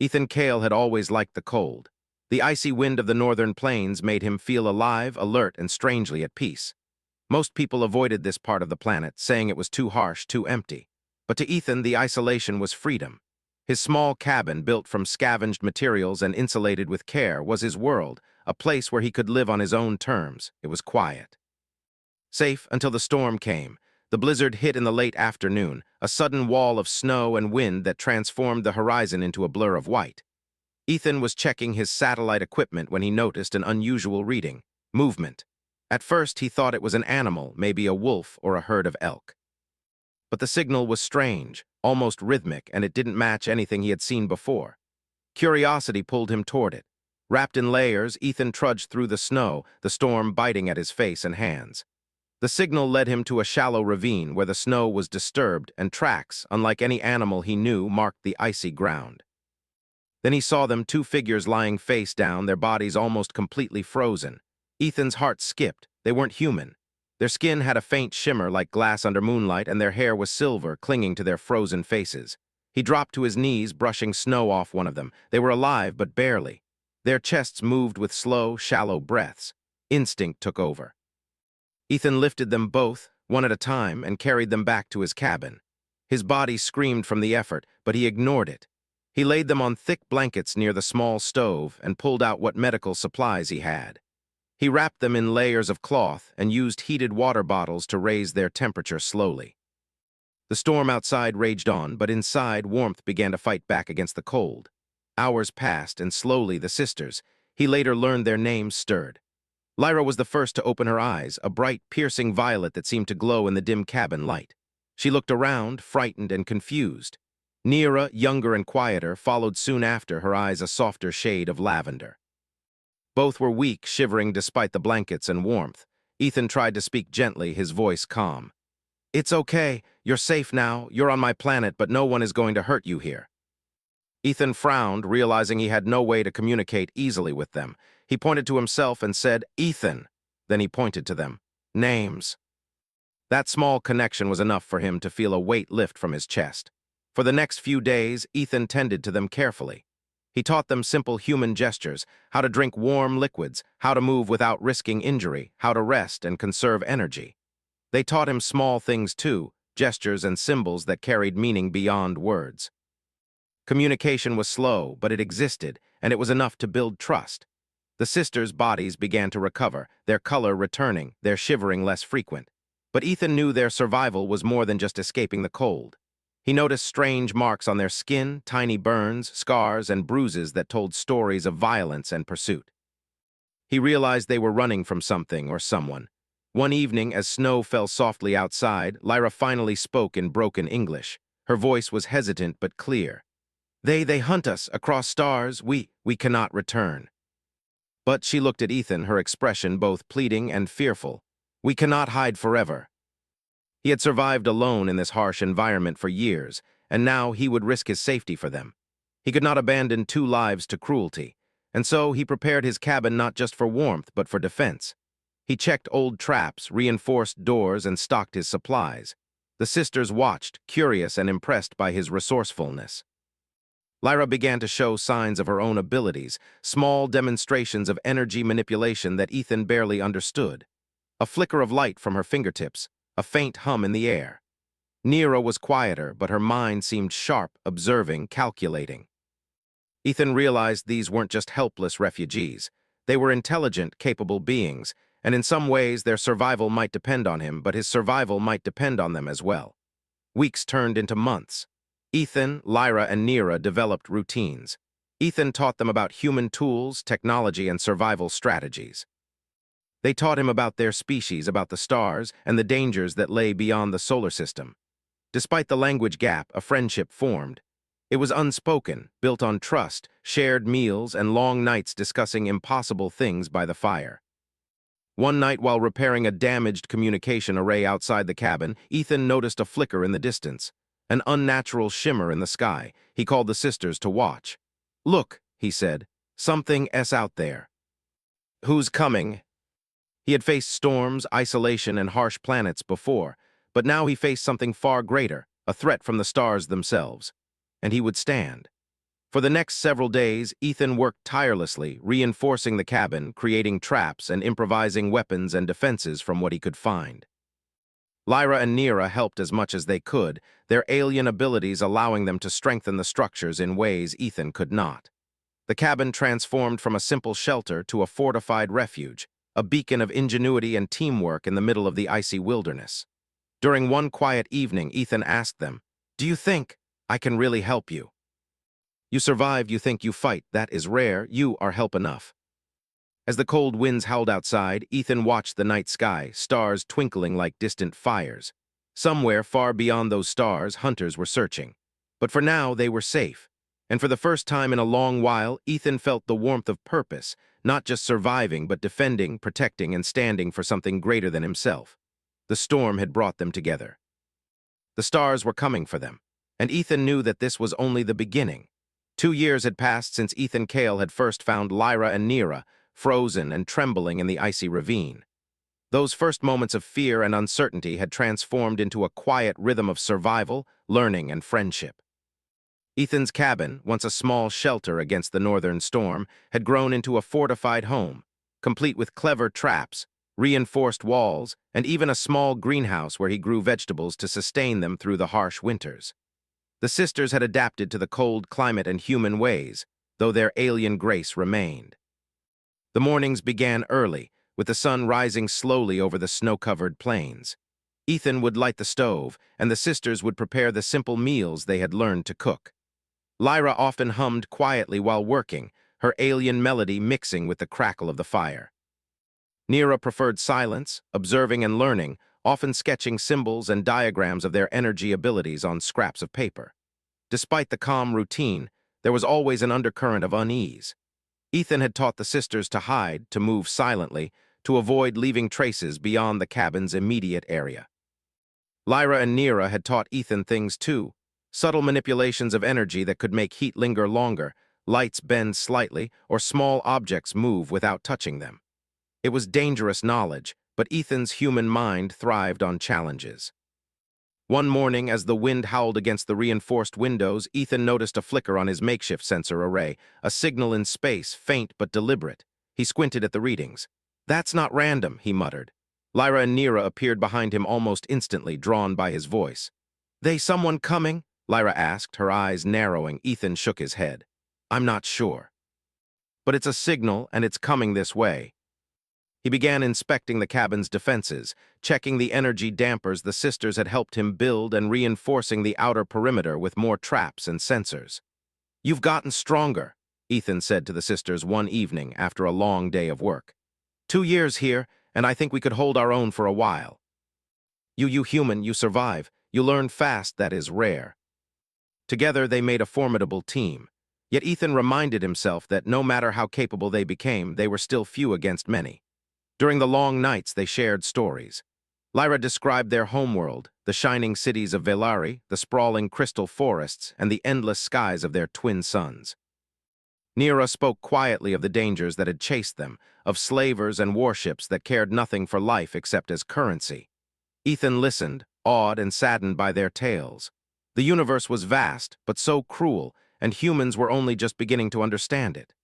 Ethan Cale had always liked the cold. The icy wind of the northern plains made him feel alive, alert, and strangely at peace. Most people avoided this part of the planet, saying it was too harsh, too empty. But to Ethan, the isolation was freedom. His small cabin, built from scavenged materials and insulated with care, was his world, a place where he could live on his own terms. It was quiet. Safe until the storm came. The blizzard hit in the late afternoon, a sudden wall of snow and wind that transformed the horizon into a blur of white. Ethan was checking his satellite equipment when he noticed an unusual reading: movement. At first, he thought it was an animal, maybe a wolf or a herd of elk. But the signal was strange, almost rhythmic, and it didn't match anything he had seen before. Curiosity pulled him toward it. Wrapped in layers, Ethan trudged through the snow, the storm biting at his face and hands. The signal led him to a shallow ravine where the snow was disturbed and tracks, unlike any animal he knew, marked the icy ground. Then he saw them, two figures lying face down, their bodies almost completely frozen. Ethan's heart skipped. They weren't human. Their skin had a faint shimmer like glass under moonlight, and their hair was silver, clinging to their frozen faces. He dropped to his knees, brushing snow off one of them. They were alive, but barely. Their chests moved with slow, shallow breaths. Instinct took over. Ethan lifted them both, one at a time, and carried them back to his cabin. His body screamed from the effort, but he ignored it. He laid them on thick blankets near the small stove and pulled out what medical supplies he had. He wrapped them in layers of cloth and used heated water bottles to raise their temperature slowly. The storm outside raged on, but inside, warmth began to fight back against the cold. Hours passed, and slowly the sisters, he later learned their names, stirred. Lyra was the first to open her eyes, a bright, piercing violet that seemed to glow in the dim cabin light. She looked around, frightened and confused. Neera, younger and quieter, followed soon after, her eyes a softer shade of lavender. Both were weak, shivering despite the blankets and warmth. Ethan tried to speak gently, his voice calm. "It's okay. You're safe now. You're on my planet, but no one is going to hurt you here." Ethan frowned, realizing he had no way to communicate easily with them. He pointed to himself and said, "Ethan." Then he pointed to them. "Names." That small connection was enough for him to feel a weight lift from his chest. For the next few days, Ethan tended to them carefully. He taught them simple human gestures, how to drink warm liquids, how to move without risking injury, how to rest and conserve energy. They taught him small things too, gestures and symbols that carried meaning beyond words. Communication was slow, but it existed, and it was enough to build trust. The sisters' bodies began to recover, their color returning, their shivering less frequent. But Ethan knew their survival was more than just escaping the cold. He noticed strange marks on their skin, tiny burns, scars, and bruises that told stories of violence and pursuit. He realized they were running from something or someone. One evening, as snow fell softly outside, Lyra finally spoke in broken English. Her voice was hesitant but clear. They hunt us across stars. We cannot return." But she looked at Ethan, her expression both pleading and fearful. "We cannot hide forever." He had survived alone in this harsh environment for years, and now he would risk his safety for them. He could not abandon two lives to cruelty, and so he prepared his cabin not just for warmth, but for defense. He checked old traps, reinforced doors, and stocked his supplies. The sisters watched, curious and impressed by his resourcefulness. Lyra began to show signs of her own abilities, small demonstrations of energy manipulation that Ethan barely understood. A flicker of light from her fingertips, a faint hum in the air. Neera was quieter, but her mind seemed sharp, observing, calculating. Ethan realized these weren't just helpless refugees. They were intelligent, capable beings, and in some ways their survival might depend on him, but his survival might depend on them as well. Weeks turned into months. Ethan, Lyra, and Neera developed routines. Ethan taught them about human tools, technology, and survival strategies. They taught him about their species, about the stars, and the dangers that lay beyond the solar system. Despite the language gap, a friendship formed. It was unspoken, built on trust, shared meals, and long nights discussing impossible things by the fire. One night, while repairing a damaged communication array outside the cabin, Ethan noticed a flicker in the distance, an unnatural shimmer in the sky. He called the sisters to watch. "Look," he said, "something's out there." "Who's coming?" He had faced storms, isolation, and harsh planets before, but now he faced something far greater, a threat from the stars themselves. And he would stand. For the next several days, Ethan worked tirelessly, reinforcing the cabin, creating traps, and improvising weapons and defenses from what he could find. Lyra and Nira helped as much as they could, their alien abilities allowing them to strengthen the structures in ways Ethan could not. The cabin transformed from a simple shelter to a fortified refuge, a beacon of ingenuity and teamwork in the middle of the icy wilderness. During one quiet evening, Ethan asked them, "Do you think I can really help you? You survive, you think you fight, that is rare, you are help enough." As the cold winds howled outside, Ethan watched the night sky, stars twinkling like distant fires. Somewhere far beyond those stars, hunters were searching. But for now, they were safe. And for the first time in a long while, Ethan felt the warmth of purpose, not just surviving, but defending, protecting, and standing for something greater than himself. The storm had brought them together. The stars were coming for them, and Ethan knew that this was only the beginning. 2 years had passed since Ethan Cale had first found Lyra and Nira, frozen and trembling in the icy ravine. Those first moments of fear and uncertainty had transformed into a quiet rhythm of survival, learning, and friendship. Ethan's cabin, once a small shelter against the northern storm, had grown into a fortified home, complete with clever traps, reinforced walls, and even a small greenhouse where he grew vegetables to sustain them through the harsh winters. The sisters had adapted to the cold climate and human ways, though their alien grace remained. The mornings began early, with the sun rising slowly over the snow-covered plains. Ethan would light the stove, and the sisters would prepare the simple meals they had learned to cook. Lyra often hummed quietly while working, her alien melody mixing with the crackle of the fire. Nira preferred silence, observing and learning, often sketching symbols and diagrams of their energy abilities on scraps of paper. Despite the calm routine, there was always an undercurrent of unease. Ethan had taught the sisters to hide, to move silently, to avoid leaving traces beyond the cabin's immediate area. Lyra and Nira had taught Ethan things too, subtle manipulations of energy that could make heat linger longer, lights bend slightly, or small objects move without touching them. It was dangerous knowledge, but Ethan's human mind thrived on challenges. One morning, as the wind howled against the reinforced windows, Ethan noticed a flicker on his makeshift sensor array, a signal in space, faint but deliberate. He squinted at the readings. "That's not random," he muttered. Lyra and Nira appeared behind him almost instantly, drawn by his voice. "They someone coming?" Lyra asked, her eyes narrowing. Ethan shook his head. "I'm not sure. But it's a signal, and it's coming this way." He began inspecting the cabin's defenses, checking the energy dampers the sisters had helped him build and reinforcing the outer perimeter with more traps and sensors. "You've gotten stronger," Ethan said to the sisters one evening after a long day of work. 2 years here, and I think we could hold our own for a while. You human, you survive. You learn fast, that is rare." Together they made a formidable team. Yet Ethan reminded himself that no matter how capable they became, they were still few against many. During the long nights, they shared stories. Lyra described their homeworld, the shining cities of Velari, the sprawling crystal forests, and the endless skies of their twin suns. Nira spoke quietly of the dangers that had chased them, of slavers and warships that cared nothing for life except as currency. Ethan listened, awed and saddened by their tales. The universe was vast, but so cruel, and humans were only just beginning to understand it.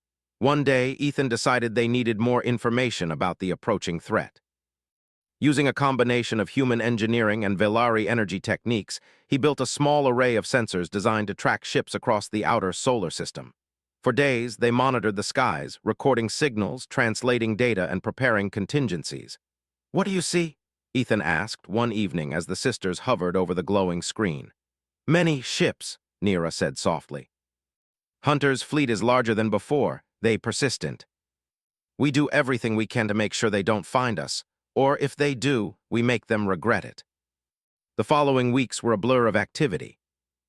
One day, Ethan decided they needed more information about the approaching threat. Using a combination of human engineering and Velari energy techniques, he built a small array of sensors designed to track ships across the outer solar system. For days, they monitored the skies, recording signals, translating data, and preparing contingencies. "What do you see?" Ethan asked one evening as the sisters hovered over the glowing screen. "Many ships," Nira said softly. "Hunter's fleet is larger than before, they persistent. We do everything we can to make sure they don't find us, or if they do, we make them regret it." The following weeks were a blur of activity.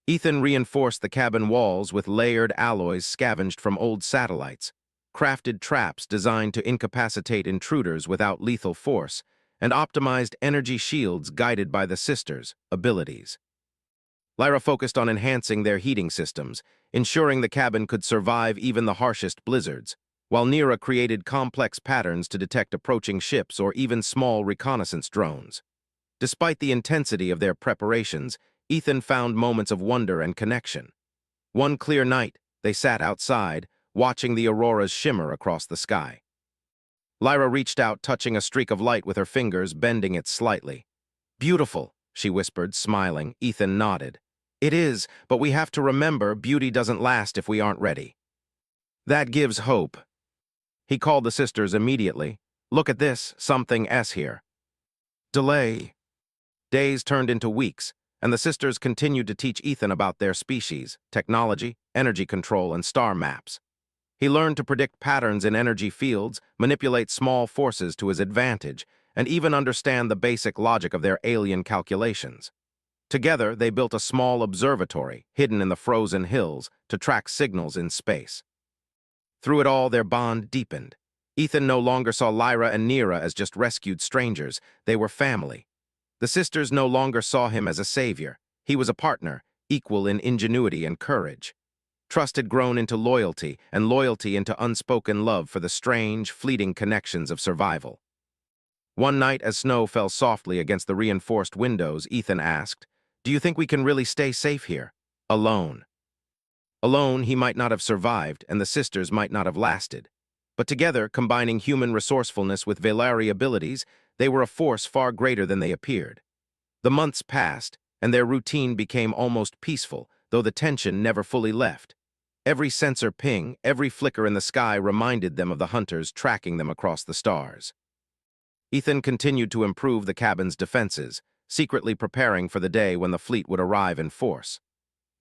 Ethan reinforced the cabin walls with layered alloys scavenged from old satellites, crafted traps designed to incapacitate intruders without lethal force, and optimized energy shields guided by the sisters' abilities. Lyra focused on enhancing their heating systems, ensuring the cabin could survive even the harshest blizzards, while Nira created complex patterns to detect approaching ships or even small reconnaissance drones. Despite the intensity of their preparations, Ethan found moments of wonder and connection. One clear night, They sat outside, watching the auroras shimmer across the sky. Lyra reached out, touching a streak of light with her fingers, bending it slightly. "Beautiful," she whispered, smiling. Ethan nodded. "It is, but we have to remember beauty doesn't last if we aren't ready." "That gives hope." He called the sisters immediately. "Look at this, something S here." Delay. Days turned into weeks, and the sisters continued to teach Ethan about their species, technology, energy control, and star maps. He learned to predict patterns in energy fields, manipulate small forces to his advantage, and even understand the basic logic of their alien calculations. Together, they built a small observatory, hidden in the frozen hills, to track signals in space. Through it all, their bond deepened. Ethan no longer saw Lyra and Neera as just rescued strangers. They were family. The sisters no longer saw him as a savior. He was a partner, equal in ingenuity and courage. Trust had grown into loyalty, and loyalty into unspoken love for the strange, fleeting connections of survival. One night, as snow fell softly against the reinforced windows, Ethan asked, "Do you think we can really stay safe here? Alone?" Alone, he might not have survived, and the sisters might not have lasted. But together, combining human resourcefulness with Veleri abilities, they were a force far greater than they appeared. The months passed, and their routine became almost peaceful, though the tension never fully left. Every sensor ping, every flicker in the sky reminded them of the hunters tracking them across the stars. Ethan continued to improve the cabin's defenses, secretly preparing for the day when the fleet would arrive in force.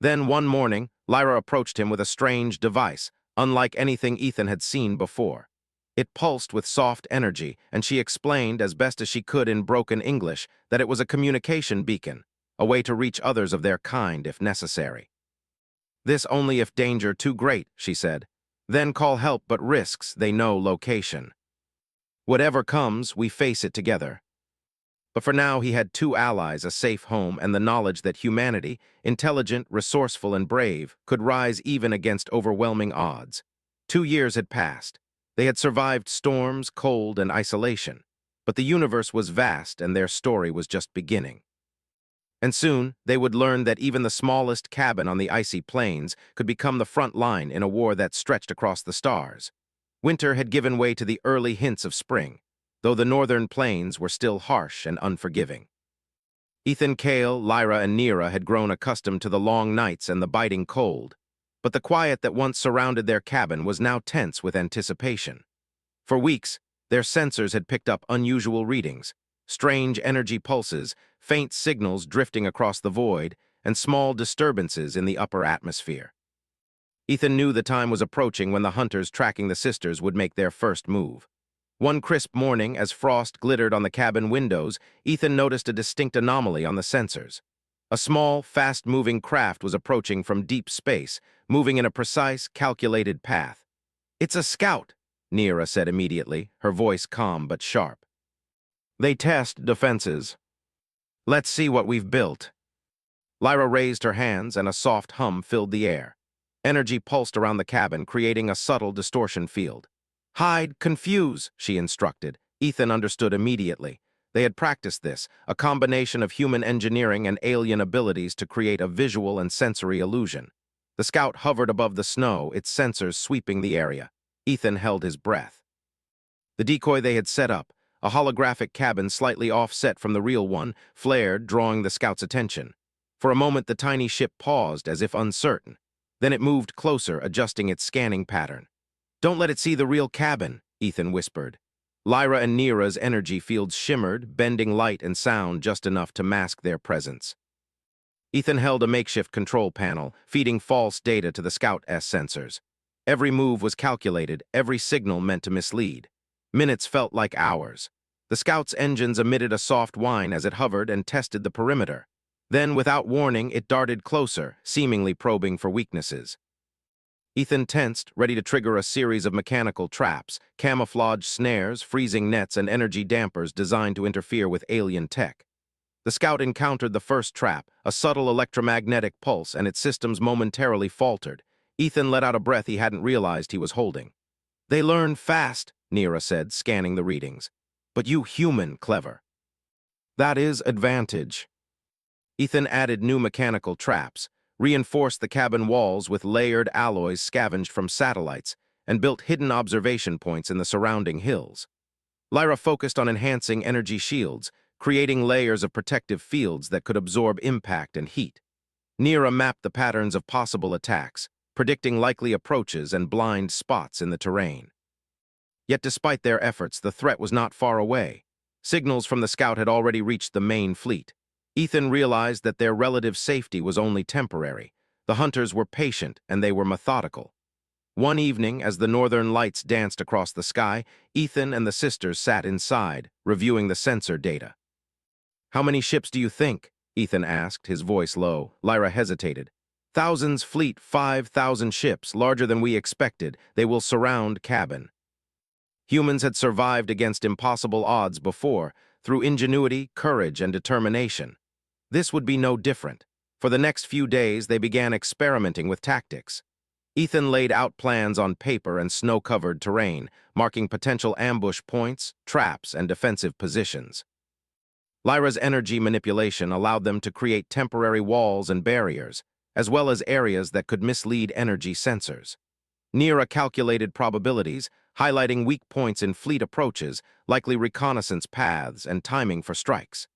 Then, one morning, Lyra approached him with a strange device, unlike anything Ethan had seen before. It pulsed with soft energy, and she explained, as best as she could in broken English, that it was a communication beacon, a way to reach others of their kind if necessary. "This only if danger too great," she said. "Then call help, but risks, they know location. Whatever comes, we face it together." But for now, he had two allies, a safe home, and the knowledge that humanity, intelligent, resourceful, and brave, could rise even against overwhelming odds. 2 years had passed. They had survived storms, cold, and isolation. But the universe was vast, and their story was just beginning. And soon, they would learn that even the smallest cabin on the icy plains could become the front line in a war that stretched across the stars. Winter had given way to the early hints of spring, though the northern plains were still harsh and unforgiving. Ethan, Kale, Lyra, and Neera had grown accustomed to the long nights and the biting cold, but the quiet that once surrounded their cabin was now tense with anticipation. For weeks, their sensors had picked up unusual readings, strange energy pulses, faint signals drifting across the void, and small disturbances in the upper atmosphere. Ethan knew the time was approaching when the hunters tracking the sisters would make their first move. One crisp morning, as frost glittered on the cabin windows, Ethan noticed a distinct anomaly on the sensors. A small, fast-moving craft was approaching from deep space, moving in a precise, calculated path. "It's a scout," Neera said immediately, her voice calm but sharp. "They test defenses. Let's see what we've built." Lyra raised her hands, and a soft hum filled the air. Energy pulsed around the cabin, creating a subtle distortion field. "Hide, confuse," she instructed. Ethan understood immediately. They had practiced this, a combination of human engineering and alien abilities to create a visual and sensory illusion. The scout hovered above the snow, its sensors sweeping the area. Ethan held his breath. The decoy they had set up, a holographic cabin slightly offset from the real one, flared, drawing the scout's attention. For a moment, the tiny ship paused, as if uncertain. Then it moved closer, adjusting its scanning pattern. "Don't let it see the real cabin," Ethan whispered. Lyra and Neera's energy fields shimmered, bending light and sound just enough to mask their presence. Ethan held a makeshift control panel, feeding false data to the Scout-S sensors. Every move was calculated, every signal meant to mislead. Minutes felt like hours. The Scout's engines emitted a soft whine as it hovered and tested the perimeter. Then, without warning, it darted closer, seemingly probing for weaknesses. Ethan tensed, ready to trigger a series of mechanical traps, camouflage snares, freezing nets, and energy dampers designed to interfere with alien tech. The Scout encountered the first trap, a subtle electromagnetic pulse, and its systems momentarily faltered. Ethan let out a breath he hadn't realized he was holding. "They learn fast," Neera said, scanning the readings. "But you human clever." "That is advantage." Ethan added new mechanical traps, reinforced the cabin walls with layered alloys scavenged from satellites, and built hidden observation points in the surrounding hills. Lyra focused on enhancing energy shields, creating layers of protective fields that could absorb impact and heat. Neera mapped the patterns of possible attacks, predicting likely approaches and blind spots in the terrain. Yet despite their efforts, the threat was not far away. Signals from the scout had already reached the main fleet. Ethan realized that their relative safety was only temporary. The hunters were patient and they were methodical. One evening, as the northern lights danced across the sky, Ethan and the sisters sat inside, reviewing the sensor data. "How many ships do you think?" Ethan asked, his voice low. Lyra hesitated. "Thousands fleet, 5,000 ships, larger than we expected. They will surround cabin." Humans had survived against impossible odds before, through ingenuity, courage, and determination. This would be no different. For the next few days, they began experimenting with tactics. Ethan laid out plans on paper and snow-covered terrain, marking potential ambush points, traps, and defensive positions. Lyra's energy manipulation allowed them to create temporary walls and barriers, as well as areas that could mislead energy sensors. Neera calculated probabilities, highlighting weak points in fleet approaches, likely reconnaissance paths, and timing for strikes.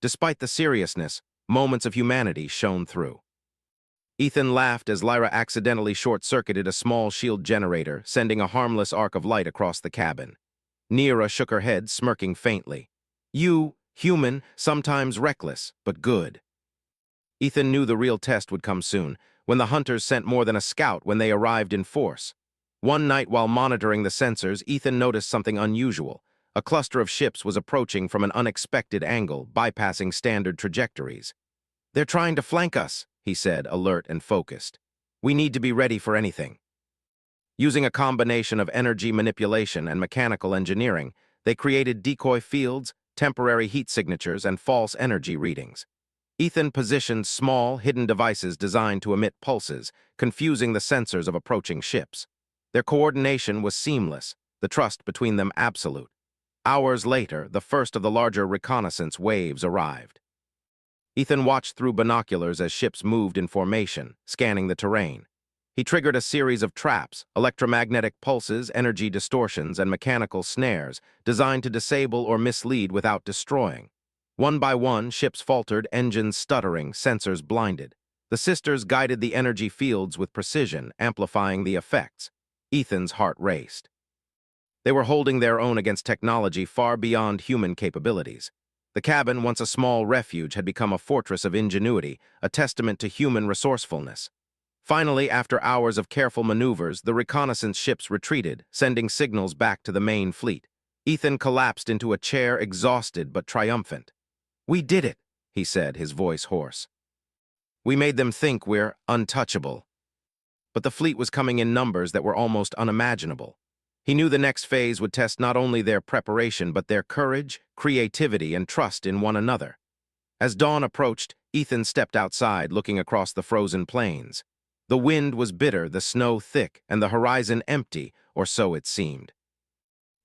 Despite the seriousness, moments of humanity shone through. Ethan laughed as Lyra accidentally short-circuited a small shield generator, sending a harmless arc of light across the cabin. Neera shook her head, smirking faintly. "You, human, sometimes reckless, but good." Ethan knew the real test would come soon, when the hunters sent more than a scout when they arrived in force. One night while monitoring the sensors, Ethan noticed something unusual. A cluster of ships was approaching from an unexpected angle, bypassing standard trajectories. "They're trying to flank us," he said, alert and focused. "We need to be ready for anything." Using a combination of energy manipulation and mechanical engineering, they created decoy fields, temporary heat signatures, and false energy readings. Ethan positioned small, hidden devices designed to emit pulses, confusing the sensors of approaching ships. Their coordination was seamless, the trust between them absolute. Hours later, the first of the larger reconnaissance waves arrived. Ethan watched through binoculars as ships moved in formation, scanning the terrain. He triggered a series of traps, electromagnetic pulses, energy distortions, and mechanical snares, designed to disable or mislead without destroying. One by one, ships faltered, engines stuttering, sensors blinded. The sisters guided the energy fields with precision, amplifying the effects. Ethan's heart raced. They were holding their own against technology far beyond human capabilities. The cabin, once a small refuge, had become a fortress of ingenuity, a testament to human resourcefulness. Finally, after hours of careful maneuvers, the reconnaissance ships retreated, sending signals back to the main fleet. Ethan collapsed into a chair, exhausted but triumphant. "We did it," he said, his voice hoarse. "We made them think we're untouchable." But the fleet was coming in numbers that were almost unimaginable. He knew the next phase would test not only their preparation, but their courage, creativity, and trust in one another. As dawn approached, Ethan stepped outside, looking across the frozen plains. The wind was bitter, the snow thick, and the horizon empty, or so it seemed.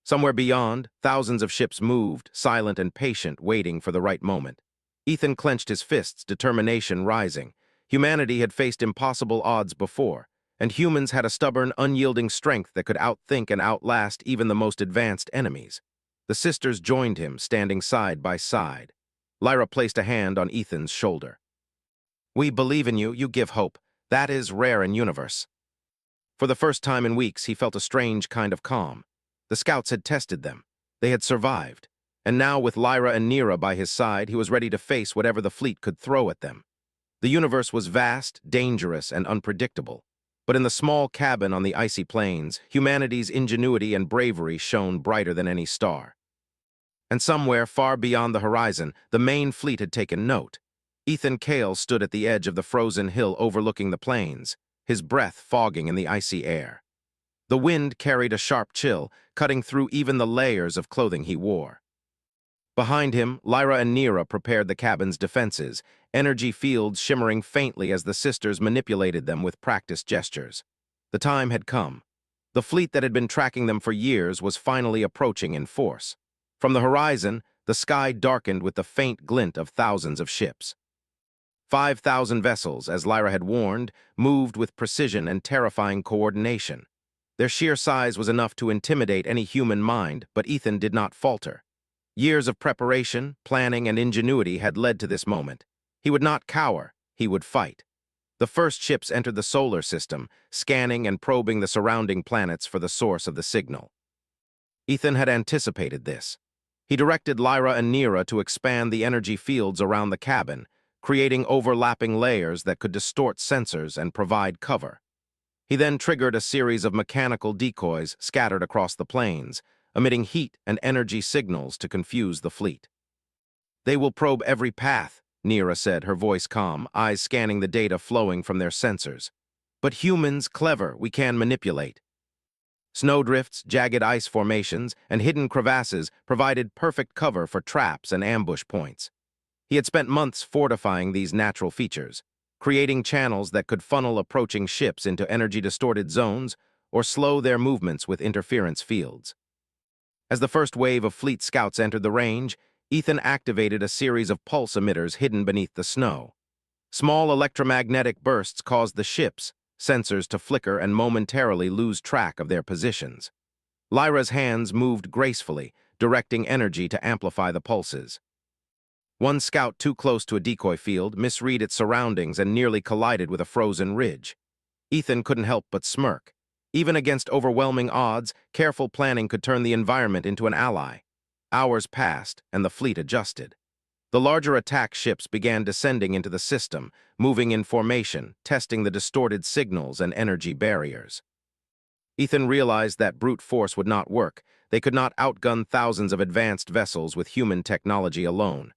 Somewhere beyond, thousands of ships moved, silent and patient, waiting for the right moment. Ethan clenched his fists, determination rising. Humanity had faced impossible odds before, and humans had a stubborn, unyielding strength that could outthink and outlast even the most advanced enemies. The sisters joined him, standing side by side. Lyra placed a hand on Ethan's shoulder. "We believe in you, you give hope. That is rare in universe." For the first time in weeks, he felt a strange kind of calm. The scouts had tested them. They had survived. And now, with Lyra and Neera by his side, he was ready to face whatever the fleet could throw at them. The universe was vast, dangerous, and unpredictable. But in the small cabin on the icy plains, humanity's ingenuity and bravery shone brighter than any star. And somewhere far beyond the horizon, the main fleet had taken note. Ethan Cale stood at the edge of the frozen hill overlooking the plains, his breath fogging in the icy air. The wind carried a sharp chill, cutting through even the layers of clothing he wore. Behind him, Lyra and Neera prepared the cabin's defenses, energy fields shimmering faintly as the sisters manipulated them with practiced gestures. The time had come. The fleet that had been tracking them for years was finally approaching in force. From the horizon, the sky darkened with the faint glint of thousands of ships. 5,000 vessels, as Lyra had warned, moved with precision and terrifying coordination. Their sheer size was enough to intimidate any human mind, but Ethan did not falter. Years of preparation, planning, and ingenuity had led to this moment. He would not cower, he would fight. The first ships entered the solar system, scanning and probing the surrounding planets for the source of the signal. Ethan had anticipated this. He directed Lyra and Neera to expand the energy fields around the cabin, creating overlapping layers that could distort sensors and provide cover. He then triggered a series of mechanical decoys scattered across the plains, emitting heat and energy signals to confuse the fleet. "They will probe every path," Neera said, her voice calm, eyes scanning the data flowing from their sensors. "But humans, clever, we can manipulate." Snowdrifts, jagged ice formations, and hidden crevasses provided perfect cover for traps and ambush points. He had spent months fortifying these natural features, creating channels that could funnel approaching ships into energy-distorted zones or slow their movements with interference fields. As the first wave of fleet scouts entered the range, Ethan activated a series of pulse emitters hidden beneath the snow. Small electromagnetic bursts caused the ships' sensors to flicker and momentarily lose track of their positions. Lyra's hands moved gracefully, directing energy to amplify the pulses. One scout too close to a decoy field misread its surroundings and nearly collided with a frozen ridge. Ethan couldn't help but smirk. Even against overwhelming odds, careful planning could turn the environment into an ally. Hours passed, and the fleet adjusted. The larger attack ships began descending into the system, moving in formation, testing the distorted signals and energy barriers. Ethan realized that brute force would not work. They could not outgun thousands of advanced vessels with human technology alone.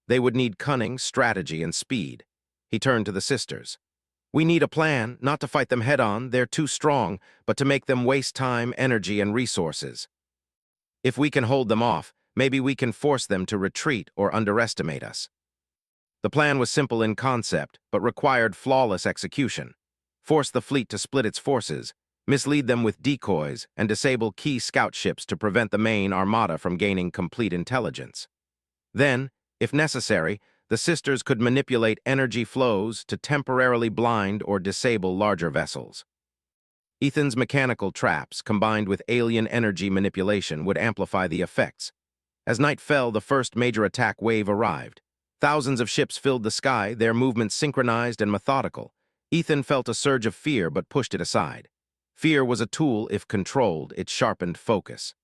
They would need cunning, strategy, and speed. He turned to the sisters. "We need a plan, not to fight them head-on, they're too strong, but to make them waste time, energy, and resources. If we can hold them off, maybe we can force them to retreat or underestimate us." The plan was simple in concept, but required flawless execution. Force the fleet to split its forces, mislead them with decoys, and disable key scout ships to prevent the main armada from gaining complete intelligence. Then, if necessary, the sisters could manipulate energy flows to temporarily blind or disable larger vessels. Ethan's mechanical traps, combined with alien energy manipulation, would amplify the effects. As night fell, the first major attack wave arrived. Thousands of ships filled the sky, their movements synchronized and methodical. Ethan felt a surge of fear but pushed it aside. Fear was a tool; if controlled, it sharpened focus.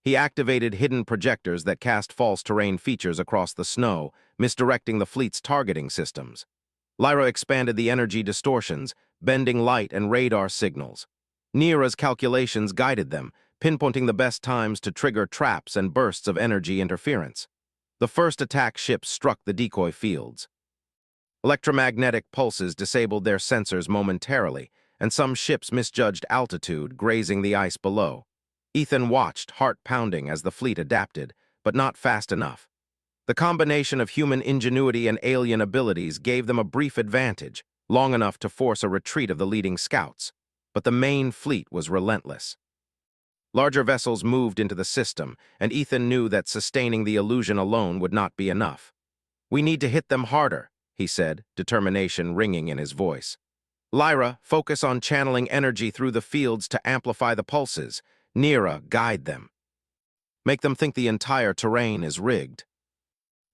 He activated hidden projectors that cast false terrain features across the snow, misdirecting the fleet's targeting systems. Lyra expanded the energy distortions, bending light and radar signals. Neera's calculations guided them, pinpointing the best times to trigger traps and bursts of energy interference. The first attack ships struck the decoy fields. Electromagnetic pulses disabled their sensors momentarily, and some ships misjudged altitude, grazing the ice below. Ethan watched, heart pounding, as the fleet adapted, but not fast enough. The combination of human ingenuity and alien abilities gave them a brief advantage, long enough to force a retreat of the leading scouts. But the main fleet was relentless. Larger vessels moved into the system, and Ethan knew that sustaining the illusion alone would not be enough. "We need to hit them harder," he said, determination ringing in his voice. "Lyra, focus on channeling energy through the fields to amplify the pulses. Neera, guide them. Make them think the entire terrain is rigged."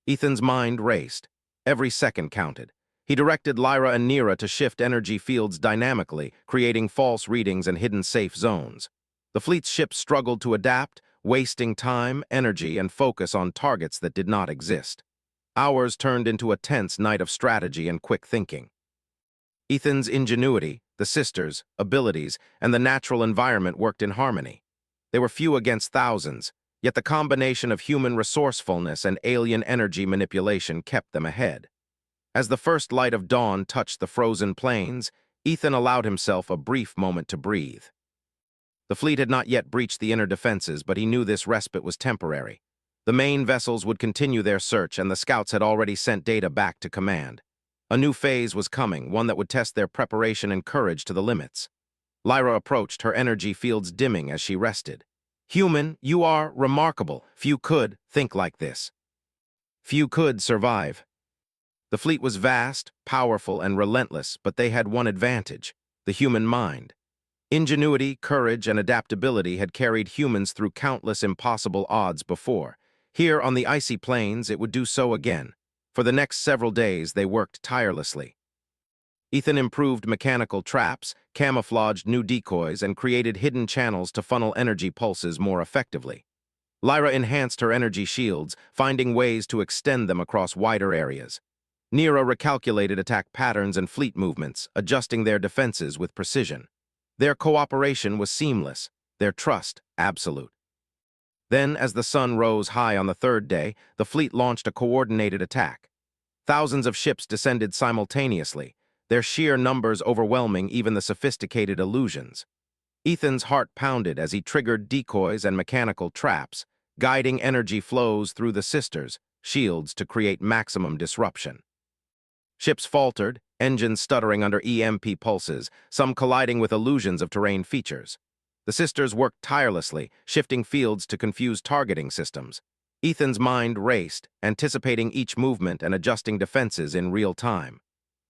Ethan's mind raced. Every second counted. He directed Lyra and Neera to shift energy fields dynamically, creating false readings and hidden safe zones. The fleet's ships struggled to adapt, wasting time, energy, and focus on targets that did not exist. Hours turned into a tense night of strategy and quick thinking. Ethan's ingenuity, the sisters' abilities, and the natural environment worked in harmony. They were few against thousands, yet the combination of human resourcefulness and alien energy manipulation kept them ahead. As the first light of dawn touched the frozen plains, Ethan allowed himself a brief moment to breathe. The fleet had not yet breached the inner defenses, but he knew this respite was temporary. The main vessels would continue their search, and the scouts had already sent data back to command. A new phase was coming, one that would test their preparation and courage to the limits. Lyra approached, her energy fields dimming as she rested. "Human, you are remarkable. Few could think like this. Few could survive." The fleet was vast, powerful, and relentless, but they had one advantage: the human mind. Ingenuity, courage, and adaptability had carried humans through countless impossible odds before. Here on the icy plains, it would do so again. For the next several days, they worked tirelessly. Ethan improved mechanical traps, camouflaged new decoys, and created hidden channels to funnel energy pulses more effectively. Lyra enhanced her energy shields, finding ways to extend them across wider areas. Nera recalculated attack patterns and fleet movements, adjusting their defenses with precision. Their cooperation was seamless, their trust absolute. Then, as the sun rose high on the third day, the fleet launched a coordinated attack. Thousands of ships descended simultaneously, their sheer numbers overwhelming even the sophisticated illusions. Ethan's heart pounded as he triggered decoys and mechanical traps, guiding energy flows through the sisters' shields to create maximum disruption. Ships faltered, engines stuttering under EMP pulses, some colliding with illusions of terrain features. The sisters worked tirelessly, shifting fields to confuse targeting systems. Ethan's mind raced, anticipating each movement and adjusting defenses in real time.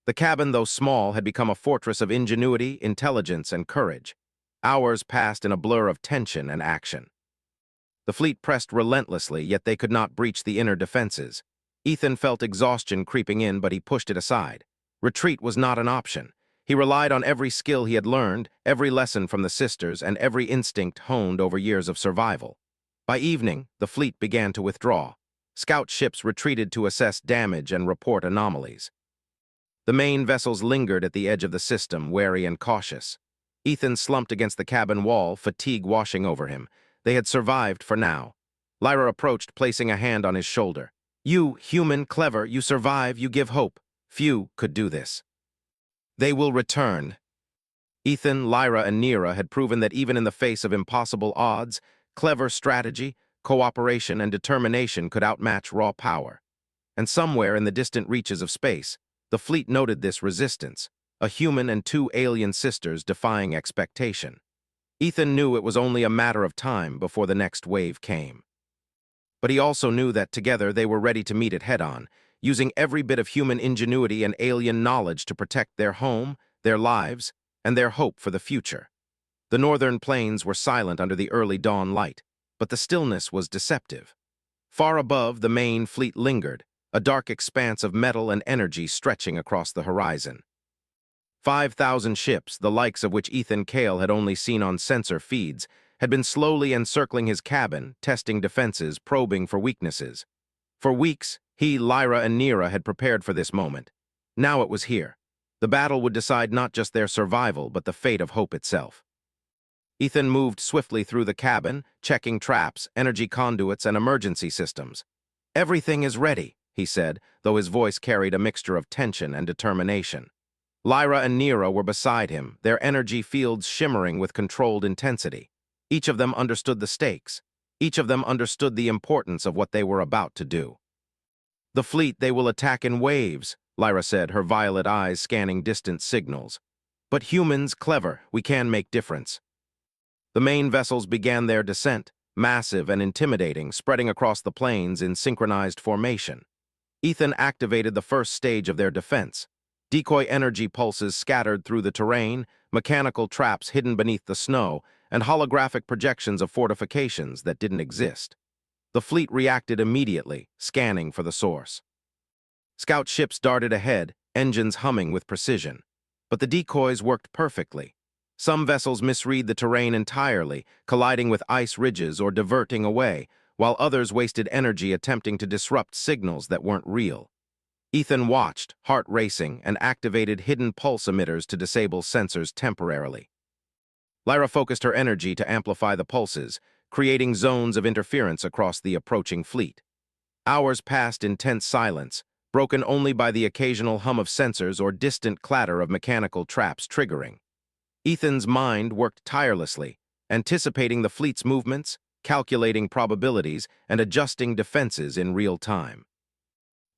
The cabin, though small, had become a fortress of ingenuity, intelligence, and courage. Hours passed in a blur of tension and action. The fleet pressed relentlessly, yet they could not breach the inner defenses. Ethan felt exhaustion creeping in, but he pushed it aside. Retreat was not an option. He relied on every skill he had learned, every lesson from the sisters, and every instinct honed over years of survival. By evening, the fleet began to withdraw. Scout ships retreated to assess damage and report anomalies. The main vessels lingered at the edge of the system, wary and cautious. Ethan slumped against the cabin wall, fatigue washing over him. They had survived for now. Lyra approached, placing a hand on his shoulder. "You, human, clever, you survive, you give hope. Few could do this." "They will return." Ethan, Lyra, and Nera had proven that even in the face of impossible odds, clever strategy, cooperation, and determination could outmatch raw power. And somewhere in the distant reaches of space, the fleet noted this resistance, a human and two alien sisters defying expectation. Ethan knew it was only a matter of time before the next wave came. But he also knew that together they were ready to meet it head-on, using every bit of human ingenuity and alien knowledge to protect their home, their lives, and their hope for the future. The northern plains were silent under the early dawn light, but the stillness was deceptive. Far above, the main fleet lingered, a dark expanse of metal and energy stretching across the horizon. 5,000 ships, the likes of which Ethan Cale had only seen on sensor feeds, had been slowly encircling his cabin, testing defenses, probing for weaknesses. For weeks, he, Lyra, and Nera had prepared for this moment. Now it was here. The battle would decide not just their survival, but the fate of hope itself. Ethan moved swiftly through the cabin, checking traps, energy conduits, and emergency systems. "Everything is ready," he said, though his voice carried a mixture of tension and determination. Lyra and Nera were beside him, their energy fields shimmering with controlled intensity. Each of them understood the stakes. Each of them understood the importance of what they were about to do. "The fleet they will attack in waves," Lyra said, her violet eyes scanning distant signals. "But humans, clever, we can make difference." The main vessels began their descent, massive and intimidating, spreading across the plains in synchronized formation. Ethan activated the first stage of their defense. Decoy energy pulses scattered through the terrain, mechanical traps hidden beneath the snow, and holographic projections of fortifications that didn't exist. The fleet reacted immediately, scanning for the source. Scout ships darted ahead, engines humming with precision. But the decoys worked perfectly. Some vessels misread the terrain entirely, colliding with ice ridges or diverting away, while others wasted energy attempting to disrupt signals that weren't real. Ethan watched, heart racing, and activated hidden pulse emitters to disable sensors temporarily. Lyra focused her energy to amplify the pulses, creating zones of interference across the approaching fleet. Hours passed in tense silence, broken only by the occasional hum of sensors or distant clatter of mechanical traps triggering. Ethan's mind worked tirelessly, anticipating the fleet's movements, calculating probabilities, and adjusting defenses in real time.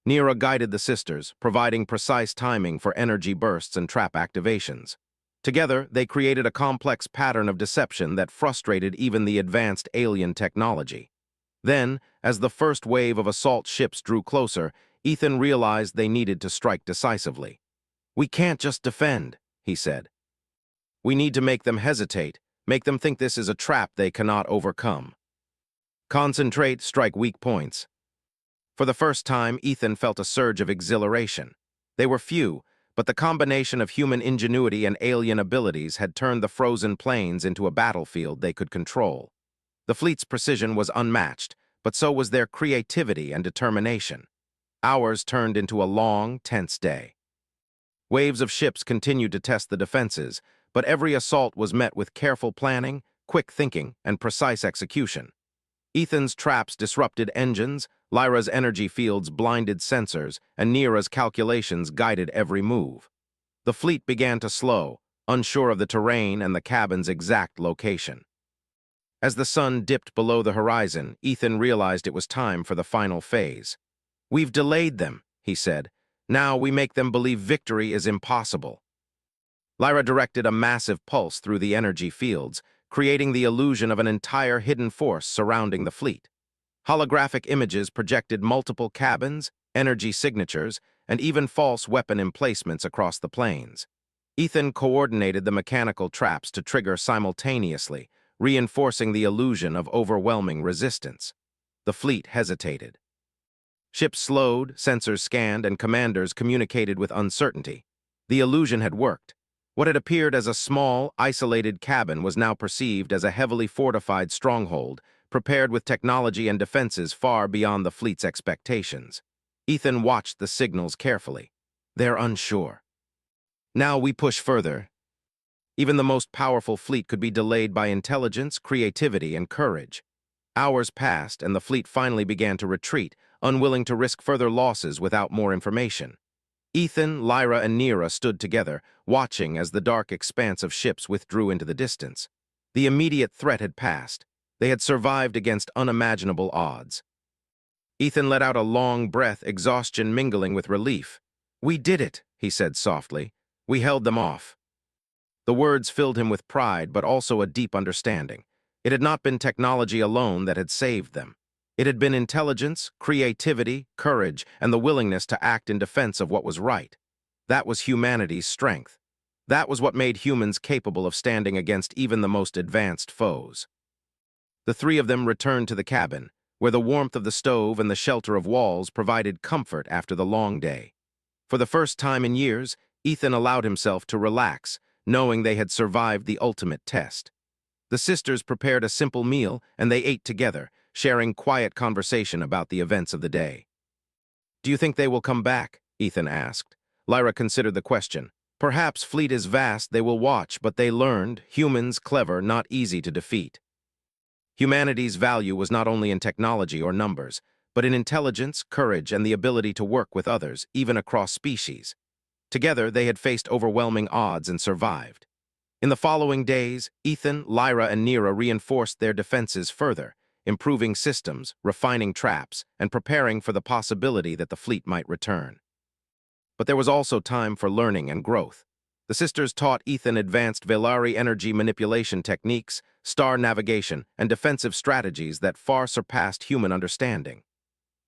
Nera guided the sisters, providing precise timing for energy bursts and trap activations. Together, they created a complex pattern of deception that frustrated even the advanced alien technology. Then, as the first wave of assault ships drew closer, Ethan realized they needed to strike decisively. "We can't just defend," he said. "We need to make them hesitate, make them think this is a trap they cannot overcome. Concentrate, strike weak points." For the first time, Ethan felt a surge of exhilaration. They were few, but the combination of human ingenuity and alien abilities had turned the frozen plains into a battlefield they could control. The fleet's precision was unmatched, but so was their creativity and determination. Hours turned into a long, tense day. Waves of ships continued to test the defenses, but every assault was met with careful planning, quick thinking, and precise execution. Ethan's traps disrupted engines, Lyra's energy fields blinded sensors, and Neera's calculations guided every move. The fleet began to slow, unsure of the terrain and the cabin's exact location. As the sun dipped below the horizon, Ethan realized it was time for the final phase. "We've delayed them," he said. "Now we make them believe victory is impossible." Lyra directed a massive pulse through the energy fields, creating the illusion of an entire hidden force surrounding the fleet. Holographic images projected multiple cabins, energy signatures, and even false weapon emplacements across the plains. Ethan coordinated the mechanical traps to trigger simultaneously, reinforcing the illusion of overwhelming resistance. The fleet hesitated. Ships slowed, sensors scanned, and commanders communicated with uncertainty. The illusion had worked. What had appeared as a small, isolated cabin was now perceived as a heavily fortified stronghold, prepared with technology and defenses far beyond the fleet's expectations. Ethan watched the signals carefully. "They're unsure. Now we push further." Even the most powerful fleet could be delayed by intelligence, creativity, and courage. Hours passed, and the fleet finally began to retreat, unwilling to risk further losses without more information. Ethan, Lyra, and Neera stood together, watching as the dark expanse of ships withdrew into the distance. The immediate threat had passed. They had survived against unimaginable odds. Ethan let out a long breath, exhaustion mingling with relief. "We did it," he said softly. "We held them off." The words filled him with pride, but also a deep understanding. It had not been technology alone that had saved them. It had been intelligence, creativity, courage, and the willingness to act in defense of what was right. That was humanity's strength. That was what made humans capable of standing against even the most advanced foes. The three of them returned to the cabin, where the warmth of the stove and the shelter of walls provided comfort after the long day. For the first time in years, Ethan allowed himself to relax, knowing they had survived the ultimate test. The sisters prepared a simple meal, and they ate together, sharing quiet conversation about the events of the day. "Do you think they will come back?" Ethan asked. Lyra considered the question. "Perhaps fleet is vast, they will watch, but they learned, humans clever, not easy to defeat." Humanity's value was not only in technology or numbers, but in intelligence, courage, and the ability to work with others, even across species. Together, they had faced overwhelming odds and survived. In the following days, Ethan, Lyra, and Neera reinforced their defenses further, improving systems, refining traps, and preparing for the possibility that the fleet might return. But there was also time for learning and growth. The sisters taught Ethan advanced Velari energy manipulation techniques, star navigation, and defensive strategies that far surpassed human understanding.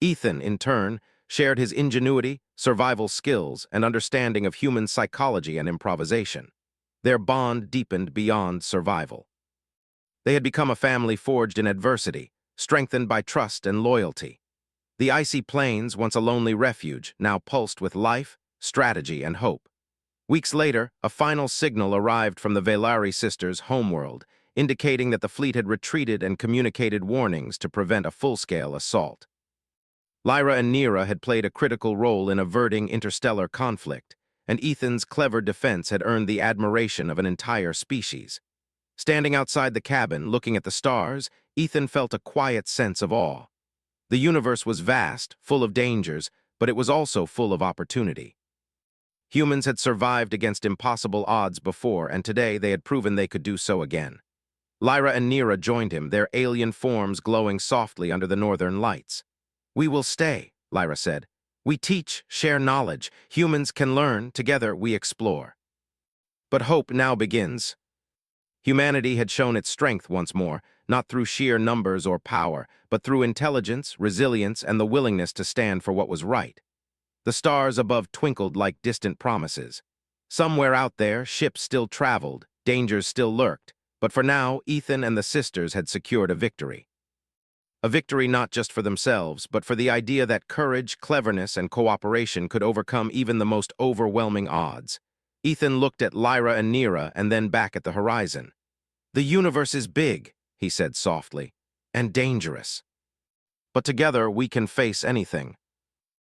Ethan, in turn, shared his ingenuity, survival skills, and understanding of human psychology and improvisation. Their bond deepened beyond survival. They had become a family forged in adversity, strengthened by trust and loyalty. The icy plains, once a lonely refuge, now pulsed with life, strategy, and hope. Weeks later, a final signal arrived from the Velari sisters' homeworld, indicating that the fleet had retreated and communicated warnings to prevent a full-scale assault. Lyra and Neera had played a critical role in averting interstellar conflict, and Ethan's clever defense had earned the admiration of an entire species. Standing outside the cabin, looking at the stars, Ethan felt a quiet sense of awe. The universe was vast, full of dangers, but it was also full of opportunity. Humans had survived against impossible odds before, and today they had proven they could do so again. Lyra and Neera joined him, their alien forms glowing softly under the northern lights. "We will stay," Lyra said. "We teach, share knowledge. Humans can learn, together we explore." But hope now begins. Humanity had shown its strength once more, not through sheer numbers or power, but through intelligence, resilience, and the willingness to stand for what was right. The stars above twinkled like distant promises. Somewhere out there, ships still traveled, dangers still lurked, but for now, Ethan and the sisters had secured a victory. A victory not just for themselves, but for the idea that courage, cleverness, and cooperation could overcome even the most overwhelming odds. Ethan looked at Lyra and Neera and then back at the horizon. "The universe is big," he said softly, "and dangerous. But together we can face anything."